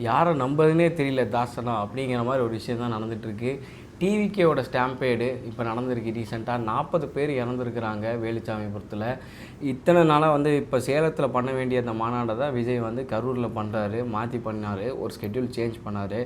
யாரை நம்புறதுனே தெரியல தாசனா அப்படிங்கிற மாதிரி ஒரு விஷயம் தான் நடந்துகிட்ருக்கு. டிவிகேவோட ஸ்டாம்பேடு இப்போ நடந்திருக்கு. ரீசெண்டாக 40 பேர் இறந்துருக்குறாங்க வேலுச்சாமிபுரத்தில். இத்தனை நாளாக வந்து இப்போ சேலத்தில் பண்ண வேண்டிய அந்த மாநாடை தான் விஜய் வந்து கரூரில் பண்ணுறாரு, மாற்றி பண்ணார், ஒரு ஸ்கெட்யூல் சேஞ்ச் பண்ணார்.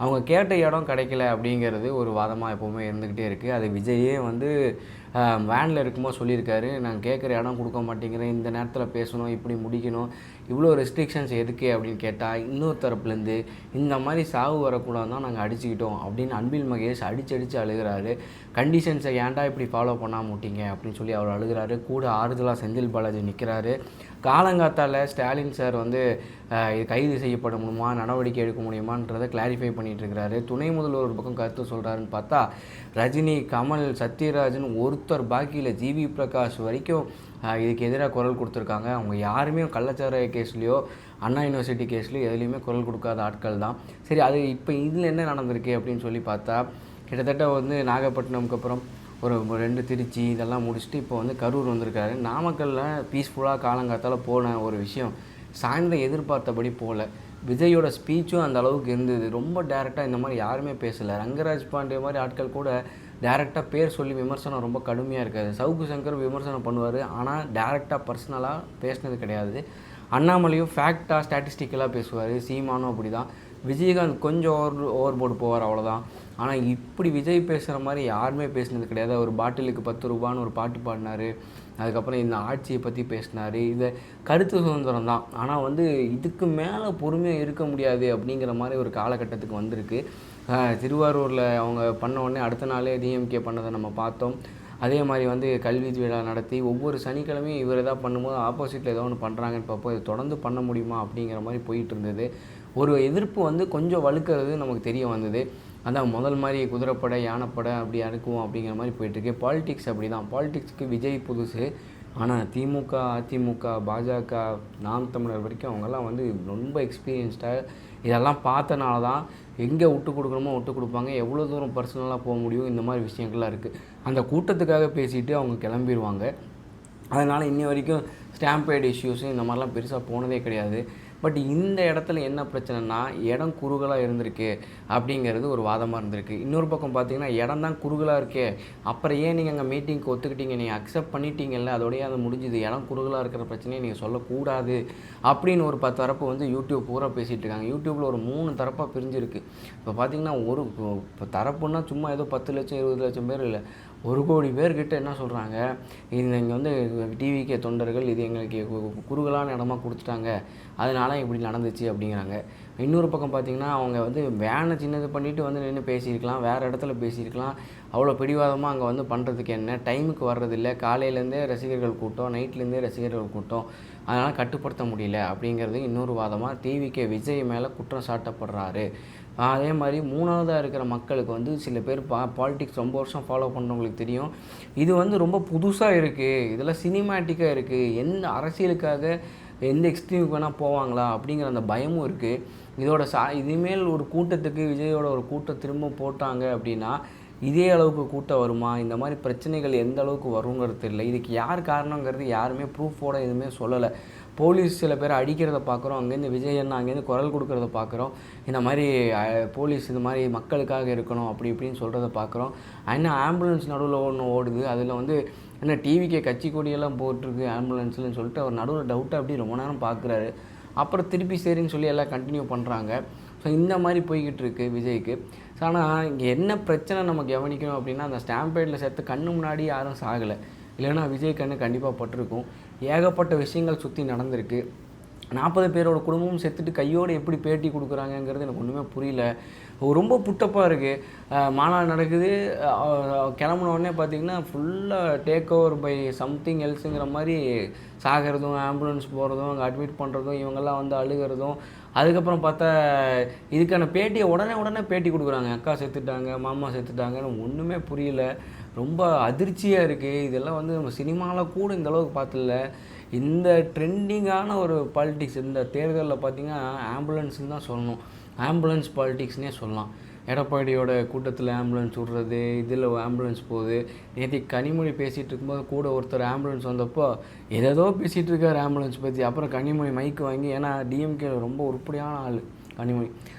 அவங்க கேட்ட இடம் கிடைக்கல அப்படிங்கிறது ஒரு வாதமாக எப்போவுமே இருந்துக்கிட்டே இருக்குது. அது விஜயே வந்து வேனில் இருக்கும்போது சொல்லியிருக்காரு, நான் கேட்குற இடம் கொடுக்க மாட்டேங்கிறேன், இந்த நேரத்தில் பேசணும், இப்படி முடிக்கணும், இவ்வளோ ரெஸ்ட்ரிக்ஷன்ஸ் எதுக்கு அப்படின்னு கேட்டால் இன்னொரு தரப்புலேருந்து இந்த மாதிரி சாவு வரக்கூடாது தான் நாங்கள் அடிச்சுக்கிட்டோம் அப்படின்னு அன்பில் மகேஷ் அடித்து அழுகிறாரு. கண்டிஷன்ஸை ஏன்டா இப்படி ஃபாலோ பண்ணாம விட்டீங்க அப்படின்னு சொல்லி அவர் அழுகிறாரு. கூட ஆறுதலாக செந்தில் பாலாஜி நிற்கிறாரு. காலங்காத்தால் ஸ்டாலின் சார் வந்து இது கைது செய்யப்பட முடியுமா, நடவடிக்கை எடுக்க முடியுமான்றதை கிளாரிஃபை பண்ணிகிட்ருக்கிறாரு. துணை முதல்வர் ஒரு பக்கம் கருத்து சொல்கிறாருன்னு பார்த்தா ரஜினி, கமல், சத்யராஜன் ஒருத்தர் பாக்கியில் ஜிவி பிரகாஷ் வரைக்கும் இதுக்கு எதிராக குரல் கொடுத்துருக்காங்க. அவங்க யாருமே கள்ளச்சாராய கேஸ்லேயோ அண்ணா யூனிவர்சிட்டி கேஸ்லேயோ எதுலேயுமே குரல் கொடுக்காத ஆட்கள் தான். சரி, அது இப்போ இதில் என்ன நடந்திருக்கு அப்படின்னு சொல்லி பார்த்தா கிட்டத்தட்ட வந்து நாகப்பட்டினம்க்கு அப்புறம் ஒரு 2 திருச்சி இதெல்லாம் முடிச்சுட்டு இப்போ வந்து கரூர் வந்திருக்காரு. நாமக்கல்லில் பீஸ்ஃபுல்லாக காலங்காத்தால் போன ஒரு விஷயம் சாயந்தரம் எதிர்பார்த்தபடி போகல. விஜயோட ஸ்பீச்சும் அந்த அளவுக்கு இருந்தது. ரொம்ப டேரெக்டாக இந்த மாதிரி யாருமே பேசலை. ரங்கராஜ் பாண்டே மாதிரி ஆட்கள் கூட டேரெக்டாக பேர் சொல்லி விமர்சனம் ரொம்ப கடுமையாக இருக்காது. சவுக்கு சங்கர் விமர்சனம் பண்ணுவார், ஆனால் டேரெக்டாக பர்சனலாக பேசினது கிடையாது. அண்ணாமலையும் ஃபேக்டாக ஸ்டாட்டிஸ்டிக்கலாக பேசுவார். சீமானும் அப்படி தான். விஜயகாந்த் கொஞ்சம் ஓவர் போர்டு போவார், அவ்வளோதான். ஆனால் இப்படி விஜய் பேசுகிற மாதிரி யாருமே பேசினது கிடையாது. ஒரு பாட்டிலுக்கு 10 ரூபான்னு ஒரு பாட்டு பாடினார். அதுக்கப்புறம் இந்த ஆட்சியை பற்றி பேசினார். இதை கருத்து சுதந்திரம் தான், ஆனால் வந்து இதுக்கு மேலே பொறுமையாக இருக்க முடியாது அப்படிங்கிற மாதிரி ஒரு காலகட்டத்துக்கு வந்திருக்கு. திருவாரூரில் அவங்க பண்ண உடனே அடுத்த நாளே டிஎம்கே பண்ணதை நம்ம பார்த்தோம். அதே மாதிரி வந்து கல்வி விழா நடத்தி ஒவ்வொரு சனிக்கிழமையும் இவர் எதாவது பண்ணும்போது ஆப்போசிட்டில் ஏதோ ஒன்று பண்ணுறாங்கன்னு பார்ப்போம். இது தொடர்ந்து பண்ண முடியுமா அப்படிங்கிற மாதிரி போயிட்டு இருந்தது. ஒரு எதிர்ப்பு வந்து கொஞ்சம் வலுக்கிறது நமக்கு தெரிய வந்தது. அதான் முதல் மாதிரி குதிரைப்படை, யானைப்படை அப்படி அனுக்குவோம் அப்படிங்கிற மாதிரி போயிட்டுருக்கு. பாலிடிக்ஸ் அப்படி தான். பாலிடிக்ஸ்க்கு விஜய் புதுசு, ஆனால் திமுக, அதிமுக, பாஜக, நாம் தமிழர் வரைக்கும் அவங்கெல்லாம் வந்து ரொம்ப எக்ஸ்பீரியன்ஸ்டாக இதெல்லாம் பார்த்தனால தான் எங்கே விட்டு கொடுக்கணுமோ விட்டு கொடுப்பாங்க, எவ்வளோ தூரம் பர்சனலாக போக முடியும், இந்த மாதிரி விஷயங்கள்லாம் இருக்குது. அந்த கூட்டத்துக்காக பேசிவிட்டு அவங்க கிளம்பிடுவாங்க. அதனால் இன்னி வரைக்கும் ஸ்டாம்பேட் இஷ்யூஸு இந்த மாதிரிலாம் பெருசாக போனதே கிடையாது. பட் இந்த இடத்துல என்ன பிரச்சனைனா, இடம் குறுகலாக இருந்திருக்கு அப்படிங்கிறது ஒரு வாதமாக இருந்திருக்கு. இன்னொரு பக்கம் பார்த்தீங்கன்னா, இடம் தான் குறுகலாக இருக்கே, அப்புறம் ஏன் நீங்கள் அங்கே மீட்டிங்க்கு ஒத்துக்கிட்டீங்க, நீங்கள் அக்செப்ட் பண்ணிட்டீங்கல்ல, அதோடய அது முடிஞ்சுது, இடம் குறுகலாக இருக்கிற பிரச்சனையை நீங்கள் சொல்லக்கூடாது அப்படின்னு ஒரு 10 தரப்பு வந்து யூடியூப் பூரா பேசிகிட்டு இருக்காங்க. யூடியூப்பில் ஒரு 3 தரப்பாக பிரிஞ்சிருக்கு. இப்போ பார்த்தீங்கன்னா இப்போ தரப்புன்னா சும்மா ஏதோ 10 லட்சம் 20 லட்சம் பேர் இல்லை, 1 கோடி பேர்கிட்ட என்ன சொல்கிறாங்க, இது இங்கே வந்து டிவிகே தொண்டர்கள் இது எங்களுக்கு குறுகலான இடமா கொடுத்துட்டாங்க, அதனால இப்படி நடந்துச்சு அப்படிங்கிறாங்க. இன்னொரு பக்கம் பார்த்திங்கன்னா, அவங்க வந்து வேனை சின்னது பண்ணிவிட்டு வந்து நின்று பேசியிருக்கலாம், வேறு இடத்துல பேசியிருக்கலாம். அவ்வளோ பிடிவாதமாக அங்கே வந்து பண்ணுறதுக்கு என்ன, டைமுக்கு வர்றதில்லை, காலையிலேருந்தே ரசிகர்கள் கூட்டம், நைட்லேருந்தே ரசிகர்கள் கூட்டம், அதனால் கட்டுப்படுத்த முடியல அப்படிங்கிறது இன்னொரு வாதமாக டிவிகே விஜய் மேலே குற்றம் சாட்டப்படுறாரு. அதே மாதிரி 3வதாக இருக்கிற மக்களுக்கு வந்து சில பேர் பாலிடிக்ஸ் ரொம்ப வருஷம் ஃபாலோ பண்ணுறவங்களுக்கு தெரியும், இது வந்து ரொம்ப புதுசாக இருக்குது, இதெல்லாம் சினிமேட்டிக்காக இருக்குது, எந்த அரசியலுக்காக எந்த எக்ஸ்ட்ரீமுக்கு வேணால் போவாங்களா அப்படிங்கிற அந்த பயமும் இருக்குது. இதோட இனிமேல் ஒரு கூட்டத்துக்கு விஜயோட ஒரு கூட்டம் திரும்ப போட்டாங்க அப்படின்னா இதே அளவுக்கு கூட்டம் வருமா, இந்த மாதிரி பிரச்சனைகள் எந்த அளவுக்கு வருங்கிறது தெரியல. இதுக்கு யார் காரணங்கிறது யாருமே ப்ரூஃபோடு எதுவுமே சொல்லலை. போலீஸ் சில பேர் அடிக்கிறத பார்க்குறோம், அங்கேருந்து விஜய் அண்ணா அங்கேருந்து குரல் கொடுக்குறத பார்க்குறோம், இந்த மாதிரி போலீஸ் இந்த மாதிரி மக்களுக்காக இருக்கணும் அப்படி இப்படின்னு சொல்கிறத பார்க்குறோம். என்ன ஆம்புலன்ஸ் நடுவில் ஒன்று ஓடுது, அதில் வந்து என்ன டிவிக்கே கட்சி கொடியெல்லாம் போட்டிருக்கு ஆம்புலன்ஸ்லன்னு சொல்லிட்டு அவர் நடுவில் டவுட்டாக அப்படி ரொம்ப நேரம் பார்க்குறாரு. அப்புறம் திருப்பி சரின்னு சொல்லி எல்லாம் கண்டினியூ பண்ணுறாங்க. ஸோ இந்த மாதிரி போய்கிட்டு இருக்குது விஜய்க்கு. ஸோ ஆனால் இங்கே என்ன பிரச்சனை நம்ம கவனிக்கணும் அப்படின்னா, அந்த ஸ்டாம்பேடில் சேர்த்து கண்ணு முன்னாடி யாரும் சாகலை, இல்லைன்னா விஜய் கண்ணு கண்டிப்பாக பட்டிருக்கும். ஏகப்பட்ட விஷயங்கள் சுற்றி நடந்திருக்கு. 40 பேரோட குடும்பமும் செத்துட்டு கையோடு எப்படி பேட்டி கொடுக்குறாங்கங்கிறது எனக்கு ஒன்றுமே புரியல. ரொம்ப புட்டப்பாக இருக்குது. மாநாடு நடக்குது, கிளம்புன உடனே பார்த்திங்கன்னா ஃபுல்லாக டேக் ஓவர் பை சம்திங் எல்ஸுங்கிற மாதிரி சாகிறதும், ஆம்புலன்ஸ் போகிறதும், அங்கே அட்மிட் பண்ணுறதும், இவங்கெல்லாம் வந்து அழுகிறதும். அதுக்கப்புறம் பார்த்தா இதுக்கான பேட்டியை உடனே பேட்டி கொடுக்குறாங்க. அக்கா செத்துட்டாங்க, மாமா செத்துட்டாங்கன்னு ஒன்றுமே புரியல. ரொம்ப அதிர்ச்சியாக இருக்குது. இதெல்லாம் வந்து நம்ம சினிமாவில் கூட இந்தளவுக்கு பார்த்ததில்ல. இந்த ட்ரெண்டிங்கான ஒரு பாலிடிக்ஸ் இந்த தேர்தலில் பார்த்திங்கன்னா ஆம்புலன்ஸுன்னு தான் சொல்லணும். ஆம்புலன்ஸ் பாலிடிக்ஸ்னே சொல்லலாம். எடப்பாடியோட கூட்டத்தில் ஆம்புலன்ஸ் விட்றது, இதில் ஆம்புலன்ஸ் போகுது. நேற்று கனிமொழி பேசிகிட்டு இருக்கும்போது கூட ஒருத்தர் ஆம்புலன்ஸ் வந்தப்போ ஏதோ பேசிகிட்டு இருக்கார் ஆம்புலன்ஸ் பற்றி. அப்புறம் கனிமொழி மைக்கு வாங்கி, ஏன்னா டிஎம்கே ரொம்ப உருப்படியான ஆள், கனிமொழி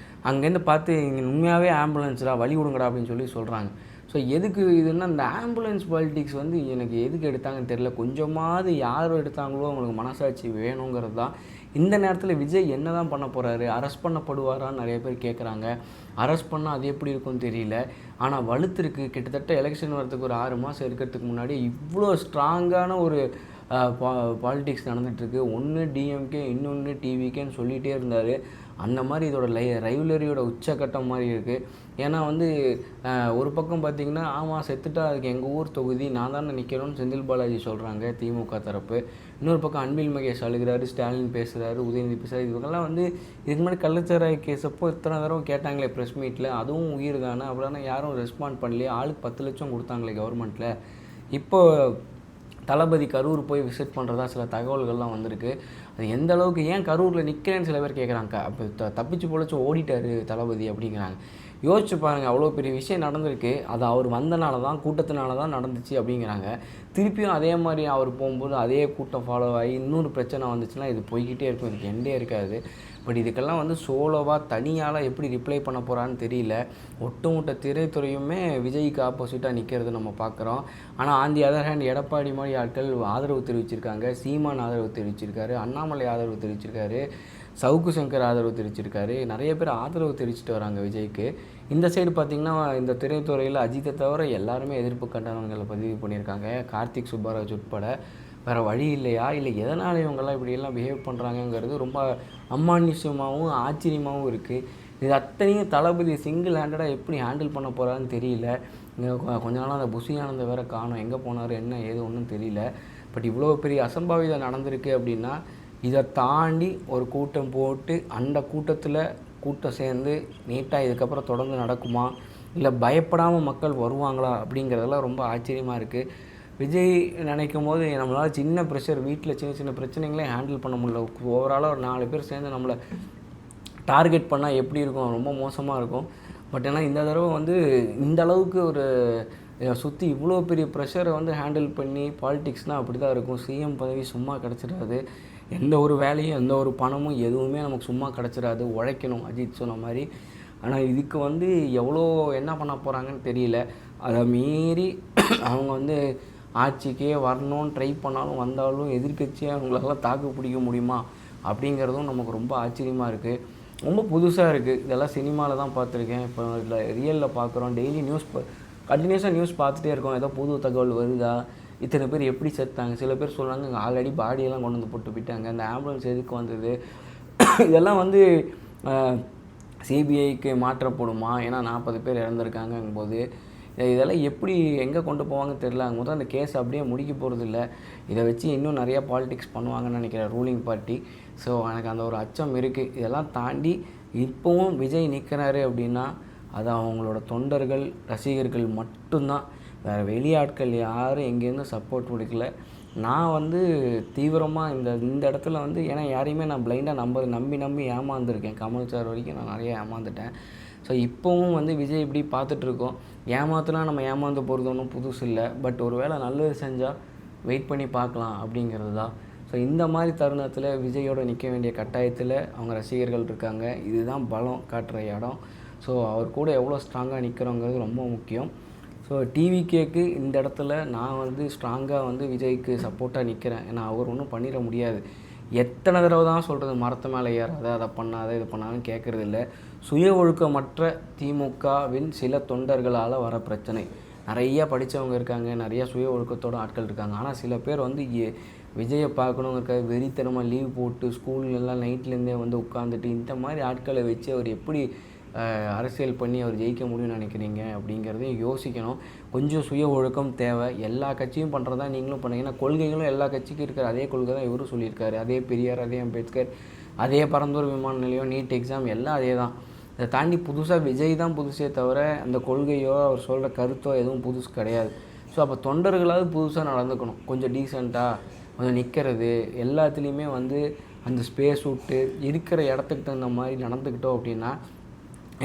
அங்கேருந்து பார்த்து இங்கே உண்மையாகவே ஆம்புலன்ஸ்டா வழி விடுங்கடா அப்படின்னு சொல்லி சொல்கிறாங்க. ஸோ எதுக்கு இதுன்னா இந்த ஆம்புலன்ஸ் பாலிட்டிக்ஸ் வந்து எனக்கு எதுக்கு எடுத்தாங்கன்னு தெரியல. கொஞ்சமாவது யார் எடுத்தாங்களோ அவங்களுக்கு மனசாட்சி வேணுங்கிறது தான். இந்த நேரத்தில் விஜய் என்ன தான் பண்ண போகிறாரு? அரெஸ்ட் பண்ணப்படுவாரான்னு நிறைய பேர் கேட்குறாங்க. அரெஸ்ட் பண்ணால் அது எப்படி இருக்கும்னு தெரியல. ஆனால் வலுத்திருக்கு. கிட்டத்தட்ட எலெக்ஷன் வரதுக்கு ஒரு 6 மாதம் இருக்கிறதுக்கு முன்னாடி இவ்வளோ ஸ்ட்ராங்கான ஒரு பாலிட்டிக்ஸ் நடந்துகிட்ருக்கு. ஒன்று டிஎம்கே, இன்னொன்று டிவிகேன்னு சொல்லிகிட்டே இருந்தார். அந்த மாதிரி இதோட ரைவலரியோட உச்சக்கட்டம் மாதிரி இருக்குது. ஏன்னா வந்து ஒரு பக்கம் பார்த்திங்கன்னா, ஆமாம் செத்துட்டா அதுக்கு எங்கள் ஊர் தொகுதி நான் தானே நிற்கிறோன்னு செந்தில் பாலாஜி சொல்கிறாங்க திமுக தரப்பு. இன்னொரு பக்கம் அன்பில் மகேஷ் அழுகிறாரு, ஸ்டாலின் பேசுகிறாரு, உதயநிதி பேசுகிறாரு. இவங்கெல்லாம் வந்து இதுக்கு முன்னாடி கள்ளச்சாராய கேஸப்போ இத்தனை தடவை கேட்டாங்களே ப்ரெஸ் மீட்டில், அதுவும் உயிர் தானே, அப்படின்னா யாரும் ரெஸ்பாண்ட் பண்ணலையே. ஆளுக்கு 10 லட்சம் கொடுத்தாங்களே கவர்மெண்ட்டில். இப்போ தளபதி கரூர் போய் விசிட் பண்ணுறதா சில தகவல்கள்லாம் வந்திருக்கு. அது எந்த அளவுக்கு ஏன் கரூரில் நிற்கிறேன்னு சில பேர் கேட்குறாங்க. அப்போ தப்பிச்சு பொழைச்சி ஓடிட்டார் தளபதி அப்படிங்கிறாங்க. யோசிச்சு பாருங்கள், அவ்வளோ பெரிய விஷயம் நடந்திருக்கு. அது அவர் வந்தனால தான், கூட்டத்தினால தான் நடந்துச்சு அப்படிங்கிறாங்க. திருப்பியும் அதே மாதிரி அவர் போகும்போது அதே கூட்டம் ஃபாலோ ஆகி இன்னொரு பிரச்சனை வந்துச்சுன்னா இது போய்கிட்டே இருக்கும். இதுக்கு எண்டே இருக்காது. பட் இதுக்கெல்லாம் வந்து சோலோவாக தனியால் எப்படி ரிப்ளை பண்ண போகிறான்னு தெரியல. ஒட்டுமொட்ட திரைத்துறையுமே விஜய்க்கு ஆப்போசிட்டாக நிற்கிறது நம்ம பார்க்குறோம். ஆனால் on the other hand Edappadi மாதிரி ஆட்கள் ஆதரவு தெரிவிச்சிருக்காங்க. சீமான் ஆதரவு தெரிவிச்சிருக்காரு, அண்ணாமலை ஆதரவு தெரிவிச்சிருக்காரு, சவுக்கு சங்கர் ஆதரவு தெரிவிச்சிருக்காரு. நிறைய பேர் ஆதரவு தெரிவிச்சிட்டு வராங்க விஜய்க்கு. இந்த சைடு பார்த்திங்கன்னா இந்த திரைத்துறையில் அஜித்தை தவிர எல்லாருமே எதிர்ப்பு கண்டனங்களை பதிவு பண்ணியிருக்காங்க. கார்த்திக் சுப்பராஜ் உட்பட. வேறு வழி இல்லையா, இல்லை எதனால் இவங்கெல்லாம் இப்படியெல்லாம் பிஹேவ் பண்ணுறாங்கங்கிறது ரொம்ப அமானுஷ்யமாகவும் ஆச்சரியமாகவும் இருக்குது. இது அத்தனையும் தளபதி சிங்கிள் ஹேண்டடாக எப்படி ஹேண்டில் பண்ண போகிறான்னு தெரியல. இங்கே கொஞ்ச நாளாக அந்த புசியானந்த வேறு காணும், எங்கே போனார் என்ன ஏது ஒன்றும் தெரியல. பட் இவ்வளோ பெரிய அசம்பாவிதம் நடந்திருக்கு அப்படின்னா இதை தாண்டி ஒரு கூட்டம் போட்டு அந்த கூட்டம் சேர்ந்து நீட்டாக இதுக்கப்புறம் தொடர்ந்து நடக்குமா, இல்லை பயப்படாமல் மக்கள் வருவாங்களா அப்படிங்கிறதெல்லாம் ரொம்ப ஆச்சரியமாக இருக்குது. விஜய் நினைக்கும் போது நம்மளால் சின்ன ப்ரெஷர் வீட்டில் சின்ன சின்ன பிரச்சனைகளே ஹேண்டில் பண்ண முடியல. ஓவராலாக ஒரு 4 பேர் சேர்ந்து நம்மளை டார்கெட் பண்ணால் எப்படி இருக்கும், ரொம்ப மோசமாக இருக்கும். பட் ஏன்னா இந்த தடவை வந்து இந்த அளவுக்கு ஒரு சுற்றி இவ்வளோ பெரிய ப்ரெஷரை வந்து ஹேண்டில் பண்ணி பாலிடிக்ஸ்னால் அப்படி தான் இருக்கும். சிஎம் பதவி சும்மா கிடச்சிடாது. எந்த ஒரு வேலையும் எந்த ஒரு பணமும் எதுவுமே நமக்கு சும்மா கிடச்சிடாது. உழைக்கணும், அஜித் சொன்ன மாதிரி. ஆனால் இதுக்கு வந்து எவ்வளோ என்ன பண்ண போகிறாங்கன்னு தெரியல. அதை மீறி அவங்க வந்து ஆட்சிக்கே வரணும்னு ட்ரை பண்ணாலும் வந்தாலும் எதிர்கட்சியாக அவங்களெல்லாம் தாக்கு பிடிக்க முடியுமா அப்படிங்கிறதும் நமக்கு ரொம்ப ஆச்சரியமாக இருக்குது. ரொம்ப புதுசாக இருக்குது. இதெல்லாம் சினிமாவில் தான் பார்த்துருக்கேன். இப்போ இதில் ரியலில் பார்க்குறோம். டெய்லி கண்டினியூஸாக நியூஸ் பார்த்துட்டே இருக்கோம். ஏதோ புது தகவல் வருதா, இத்தனை பேர் எப்படி செத்தாங்க. சில பேர் சொல்கிறாங்க இங்கே ஆல்ரெடி பாடியெல்லாம் கொண்டு வந்து போட்டு போயிட்டாங்க, அந்த ஆம்புலன்ஸ் எதுக்கு வந்தது. இதெல்லாம் வந்து சிபிஐக்கு மாற்றப்படுமா? ஏன்னா 40 பேர் இறந்துருக்காங்கும் போது இதெல்லாம் எப்படி எங்கே கொண்டு போவாங்கன்னு தெரியல. முதல் அந்த கேஸ் அப்படியே முடிக்க போகிறது இல்லை. இதை வச்சு இன்னும் நிறையா பாலிடிக்ஸ் பண்ணுவாங்கன்னு நினைக்கிறேன் ரூலிங் பார்ட்டி. ஸோ எனக்கு அந்த ஒரு அச்சம் இருக்குது. இதெல்லாம் தாண்டி இப்போவும் விஜய் நிற்கிறாரு அப்படின்னா அது அவங்களோட தொண்டர்கள் ரசிகர்கள் மட்டும்தான். வேறு வெளியாட்கள் யாரும் எங்கேருந்து சப்போர்ட் கொடுக்கல. நான் வந்து தீவிரமாக இந்த இடத்துல வந்து ஏன்னா யாரையுமே நான் பிளைண்டாக நம்பி ஏமாந்துருக்கேன். கமல் சார் வரைக்கும் நான் நிறைய ஏமாந்துட்டேன். ஸோ இப்போவும் வந்து விஜய் இப்படி பார்த்துட்ருக்கோம். ஏமாத்துனா நம்ம ஏமாந்து போகிறது ஒன்றும் புதுசு இல்லை. பட் ஒரு வேளை நல்லது செஞ்சால் வெயிட் பண்ணி பார்க்கலாம் அப்படிங்கிறது தான். ஸோ இந்த மாதிரி தருணத்தில் விஜயோட நிற்க வேண்டிய கட்டாயத்தில் அவங்க ரசிகர்கள் இருக்காங்க. இதுதான் பலம் காட்டுற இடம். ஸோ அவர் கூட எவ்வளோ ஸ்ட்ராங்காக நிற்கிறோங்கிறது ரொம்ப முக்கியம். ஸோ டிவிகேக்கு இந்த இடத்துல நான் வந்து ஸ்ட்ராங்காக வந்து விஜய்க்கு சப்போர்ட்டாக நிற்கிறேன். ஏன்னா அவர் ஒன்றும் பண்ணிட முடியாது. எத்தனை தடவை தான் சொல்கிறது, மரத்து மேலே ஏறாத, அதை பண்ணாத, இது பண்ணாதுன்னு கேட்குறது இல்லை. சுய ஒழுக்கமற்ற திமுகவின் சில தொண்டர்களால் வர பிரச்சனை. நிறையா படித்தவங்க இருக்காங்க, நிறையா சுய ஒழுக்கத்தோட ஆட்கள் இருக்காங்க. ஆனால் சில பேர் வந்து விஜயை பார்க்கணுங்கிறக்க வெறித்தனமாக லீவ் போட்டு ஸ்கூல்லலாம் நைட்லேருந்தே வந்து உட்காந்துட்டு இந்த மாதிரி ஆட்களை வச்சு அவர் எப்படி அரசியல் பண்ணி அவர் ஜெயிக்க முடியும்னு நினைக்கிறீங்க அப்படிங்கிறதையும் யோசிக்கணும். கொஞ்சம் சுய ஒழுக்கம் தேவை. எல்லா கட்சியும் பண்ணுறதா நீங்களும் பண்ணுறீங்கன்னா கொள்கைகளும் எல்லா கட்சிக்கும் இருக்கிற அதே கொள்கை தான் இவரும் சொல்லியிருக்காரு. அதே பெரியார், அதே அம்பேத்கர், அதே பரந்தூர் விமான நிலையம், நீட் எக்ஸாம் எல்லாம் அதே தான். இதை தாண்டி புதுசாக விஜய் தான் புதுசே தவிர அந்த கொள்கையோ அவர் சொல்கிற கருத்தோ எதுவும் புதுசு கிடையாது. ஸோ அப்போ தொண்டர்களாவது புதுசாக நடந்துக்கணும். கொஞ்சம் டீசெண்டாக கொஞ்சம் நிற்கிறது, எல்லாத்துலேயுமே வந்து அந்த ஸ்பேஸ் விட்டு இருக்கிற இடத்துக்கு தகுந்த மாதிரி நடந்துக்கிட்டோம் அப்படின்னா.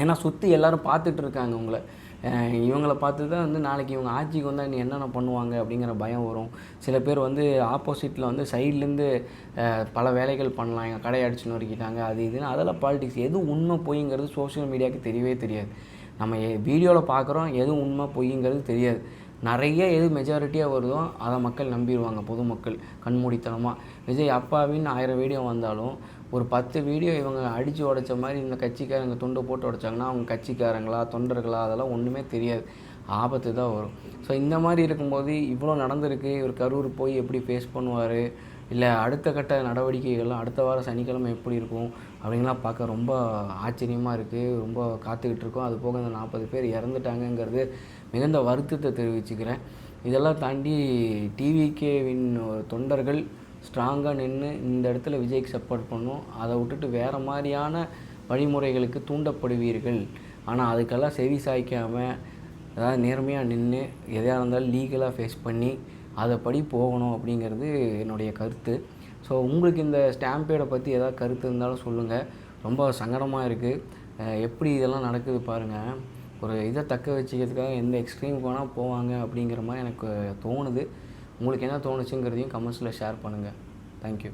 ஏன்னா சுற்றி எல்லோரும் பார்த்துட்ருக்காங்க உங்களை. இவங்கள பார்த்து தான் வந்து நாளைக்கு இவங்க ஆட்சிக்கு வந்தால் நீ என்னென்ன பண்ணுவாங்க அப்படிங்கிற பயம் வரும். சில பேர் வந்து ஆப்போசிட்டில் வந்து சைட்லேருந்து பல வேலைகள் பண்ணலாம், எங்கள் கடையை அடிச்சு நொறுக்கிட்டாங்க அது இதுன்னு, அதெல்லாம் பாலிடிக்ஸ். எது உண்மை பொய்ங்கிறது சோஷியல் மீடியாவுக்கு தெரியவே தெரியாது. நம்ம வீடியோவில் பார்க்குறோம், எது உண்மை பொய்ங்கிறது தெரியாது. நிறைய எது மெஜாரிட்டியாக வருதோ அதை மக்கள் நம்பிடுவாங்க, பொதுமக்கள் கண்மூடித்தனமாக. விஜய் அப்பாவின்னு 1000 வீடியோ வந்தாலும் ஒரு 10 வீடியோ இவங்க அடித்து உடைச்ச மாதிரி இந்த கட்சிக்காரங்க துண்டை போட்டு உடைச்சாங்கன்னா அவங்க கட்சிக்காரங்களா தொண்டர்களா அதெல்லாம் ஒன்றுமே தெரியாது, ஆபத்து தான் வரும். ஸோ இந்த மாதிரி இருக்கும்போது இவ்வளோ நடந்திருக்கு, இவர் கரூர் போய் எப்படி ஃபேஸ் பண்ணுவார், இல்லை அடுத்த கட்ட நடவடிக்கைகள்லாம் அடுத்த வாரம் சனிக்கிழமை எப்படி இருக்கும் அப்படின்லாம் பார்க்க ரொம்ப ஆச்சரியமாக இருக்குது. ரொம்ப காத்துக்கிட்டு இருக்கோம். அது போக இந்த 40 பேர் இறந்துட்டாங்கங்கிறது மிகுந்த வருத்தத்தை தெரிவிச்சுக்கிறேன். இதெல்லாம் தாண்டி டிவிகேவின் தொண்டர்கள் ஸ்ட்ராங்காக நின்று இந்த இடத்துல விஜய்க்கு சப்போர்ட் பண்ணும். அதை விட்டுட்டு வேறு மாதிரியான வழிமுறைகளுக்கு தூண்டப்படுவீர்கள். ஆனால் அதுக்கெல்லாம் செவி சாய்க்காமல் அதாவது நேர்மையாக நின்று எதையாக இருந்தாலும் லீகலாக ஃபேஸ் பண்ணி அதைப்படி போகணும் அப்படிங்கிறது என்னுடைய கருத்து. ஸோ உங்களுக்கு இந்த ஸ்டாம்பேடை பற்றி ஏதாவது கருத்து இருந்தாலும் சொல்லுங்கள். ரொம்ப சங்கடமாக இருக்குது. எப்படி இதெல்லாம் நடக்குது பாருங்கள். ஒரு இதை தக்க வச்சுக்கிறதுக்காக எந்த எக்ஸ்ட்ரீமுக்கு வேணால் போவாங்க அப்படிங்கிற மாதிரி எனக்கு தோணுது. உங்களுக்கு என்ன தோணுச்சுங்கிறதையும் கமெண்ட்ஸில் ஷேர் பண்ணுங்கள். தேங்க்யூ.